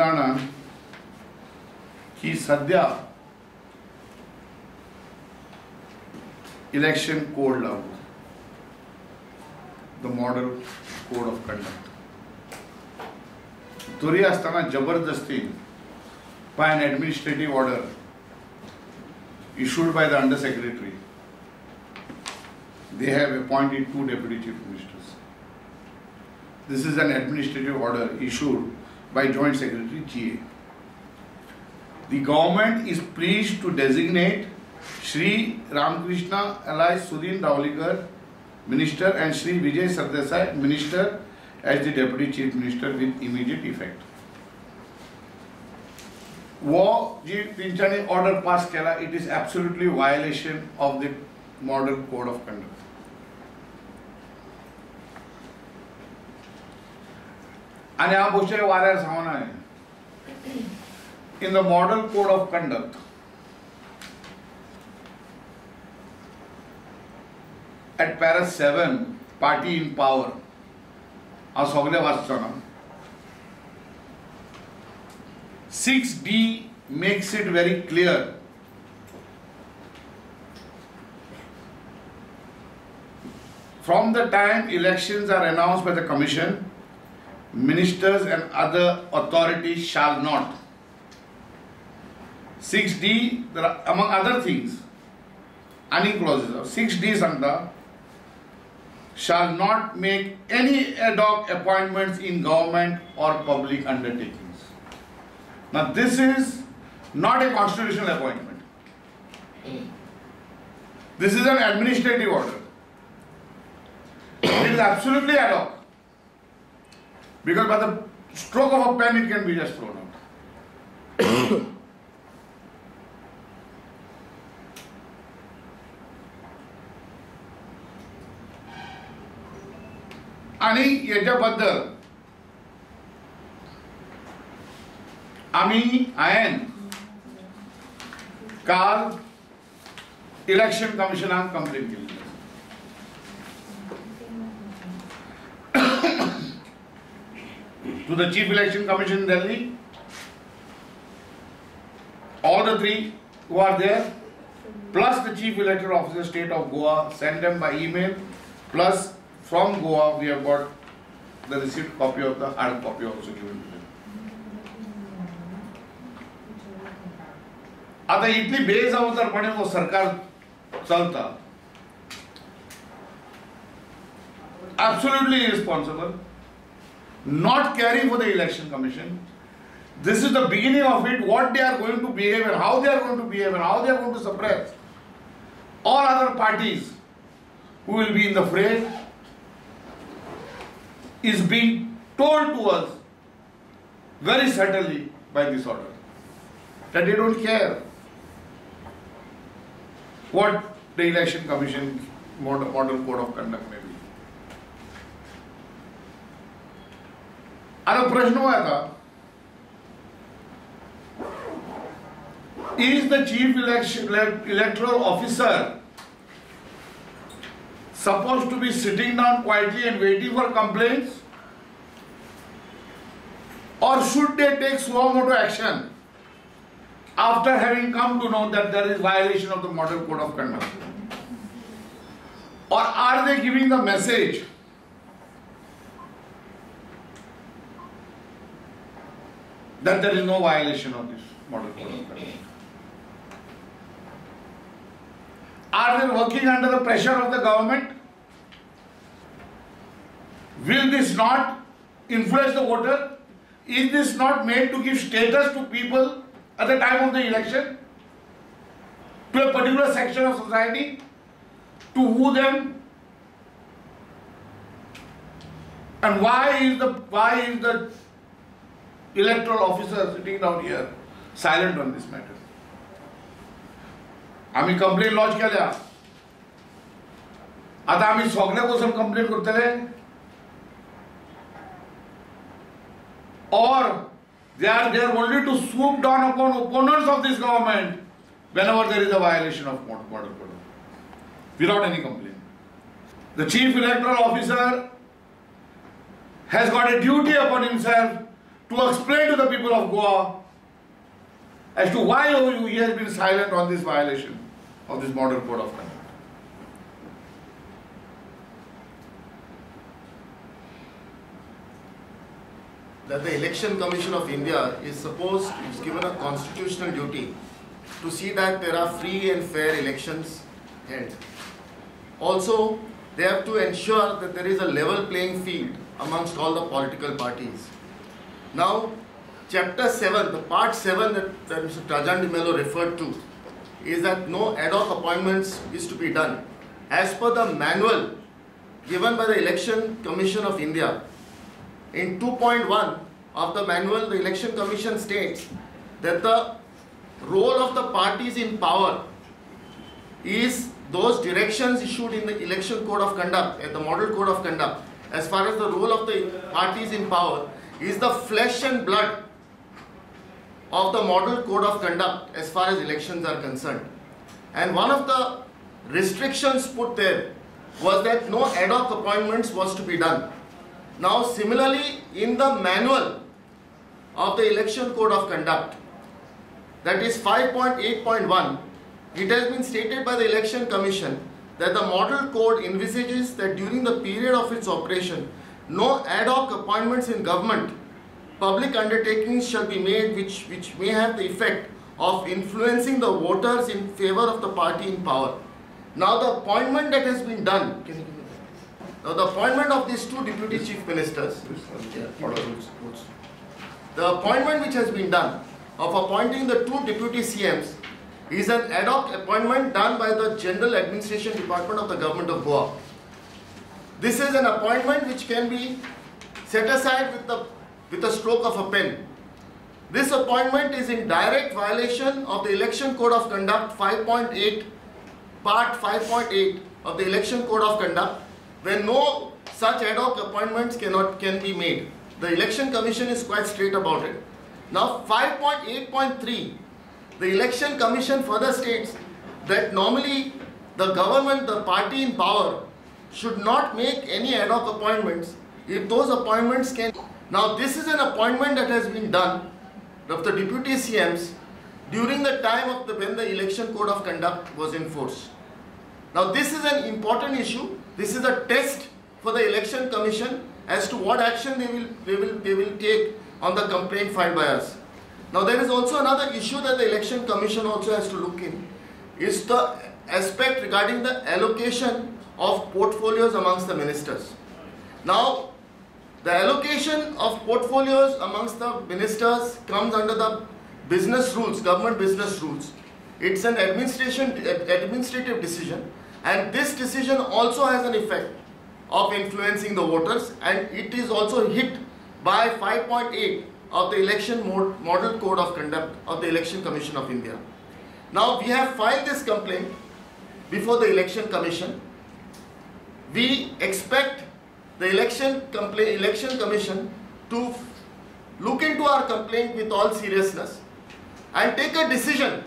जाणा की सध्या इलेक्शन कोड लागू, the model code of conduct, तरी असताना जबरदस्ती by an administrative order issued by the Under Secretary, they have appointed 2 Deputy Chief Ministers. This is an administrative order issued by Joint Secretary GA. The government is pleased to designate Shri Ramakrishna alias Sudhin Ravlikar, Minister, and Shri Vijay Sardesai, Minister, as the Deputy Chief Minister with immediate effect. वो जी त्यांच्यानी order pass केला, it is absolutely violation of the model code of conduct. आणि ह्या गोष्टी वाऱ्यार सांगना in the model code of conduct eight para 7 party in power हांव सगळे वाचतो ना. 6D makes it very clear from the time elections are announced by the Commission, ministers and other authorities shall not. 6D, there are, among other things, any clauses of 6D Santa shall not make any ad hoc appointments in government or public undertakings. Now this is not a constitutional appointment. This is an administrative order. It is absolutely ad hoc. Because by the stroke of a pen it can be just thrown out. आणि याच्याबद्दल हांवें काल election कमिशनाक complain केली. To the Chief Election Commission Delhi, all the 3 who are there, plus the Chief Electoral Officer State of Goa, send them by email, plus from Goa we have got the received copy of the hard copy also given to them. आता इतली बेजबाबदारपणे वो सरकार चलता, absolutely irresponsible, not caring for the election commission. This is the beginning of it, what they are going to behave and how they are going to behave and how they are going to suppress all other parties who will be in the fray is being told to us very subtly by this order that they don't care what the election commission model code of conduct may be. आता प्रश्न हुआ था, is the chief electoral officer supposed to be sitting down quietly and waiting for complaints, or should they take suo motu action after having come to know that there is violation of the model code of conduct? Or are they giving the message that there is no violation of this model code of conduct? Are they working under the pressure of the government? Will this not influence the voter? Is this not made to give status to people at the time of the election, to a particular section of society, to woo them? And why is the electoral officer sitting down here silent on this matter? आम्ही complain launch केल्या, आता आम्ही सगळ्या वचून complain करतले, or they are there only to swoop down upon opponents of this government whenever there is a violation of model code without any complaint? The chief electoral officer has got a duty upon himself to explain to the people of Goa as to why he has been silent on this violation of this model code of conduct. That the Election Commission of India is given a constitutional duty to see that there are free and fair elections held. Also, they have to ensure that there is a level playing field amongst all the political parties. Now, Chapter 7, the Part 7 that Mr. Trajan de Mello referred to, is that no ad hoc appointments is to be done. As per the manual given by the Election Commission of India, in 2.1 of the manual, the Election Commission states that the role of the parties in power is those directions issued in the Election Code of Conduct and the Model Code of Conduct. As far as the role of the parties in power is the flesh and blood of the Model Code of Conduct as far as elections are concerned. And one of the restrictions put there was that no ad hoc appointments was to be done. Now, similarly, in the manual of the Election Code of Conduct, that is 5.8.1, it has been stated by the Election Commission that the Model Code envisages that during the period of its operation, no ad hoc appointments in government, public undertakings shall be made which may have the effect of influencing the voters in favor of the party in power. Now, the appointment that has been done, now the appointment of these two deputy chief ministers, the appointment which has been done of appointing the two deputy CMs is an ad hoc appointment done by the General Administration Department of the Government of Goa. This is an appointment which can be set aside with a stroke of a pen. This appointment is in direct violation of the Election Code of Conduct 5.8, Part 5.8 of the Election Code of Conduct, where no such ad hoc appointments can be made. The Election Commission is quite straight about it. Now, 5.8.3, the Election Commission further states that normally the government, the party in power, should not make any ad hoc appointments if those appointments can. Now, this is an appointment that has been done of the deputy CMs during the time of when the Election Code of Conduct was in force. Now, this is an important issue. This is a test for the Election Commission as to what action they will take on the complaint filed by us. Now, there is also another issue that the Election Commission also has to look in, is the aspect regarding the allocation of portfolios amongst the ministers. Now, the allocation of portfolios amongst the ministers comes under the business rules, government business rules. It's an administrative decision, and this decision also has an effect of influencing the voters, and it is also hit by 5.8 of the Election Model Code of Conduct of the Election Commission of India. Now, we have filed this complaint before the Election Commission. We expect the Election Commission to look into our complaint with all seriousness and take a decision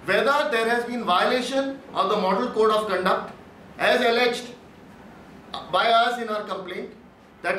whether there has been violation of the Model Code of Conduct as alleged by us in our complaint,